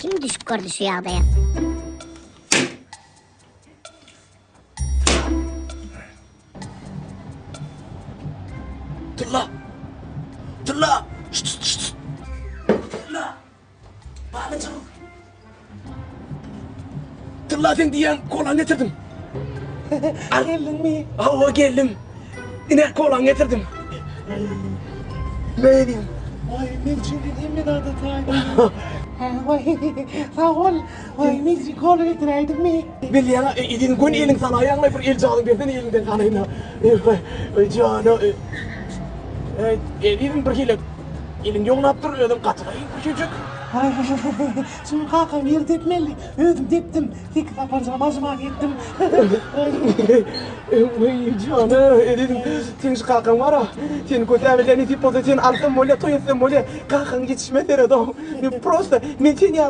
Kim düşüp gördü şu yağdaya? Tılla! Tılla! Şşt! Tılla! Bağlıcım! Tılla sen diyen kolan getirdim. Geldin mi? Hava geldim. İnek kolan getirdim. Ne edeyim? Vay Melçin dediğim mi daha detaylı? Vay sağ ol. Vay Melçin kol getireydim mi? Biliyorsun, edin gün elin sana ayağına bir el çağırın birden elinden kanayına. Canı... Edin bir hile. Elin yoğun dur ödüm katırayın küçücük. Ay şimdi kalkam yer tepmeli. Ödüm teptim. Tek kaparcama başıma gittim. Canı edin sen şu kalkan var ha. Sen kötü evlerine tip olsa sen altın molya toyasın molya. Kalkan yetişmez herhalde. Prosta. Men seni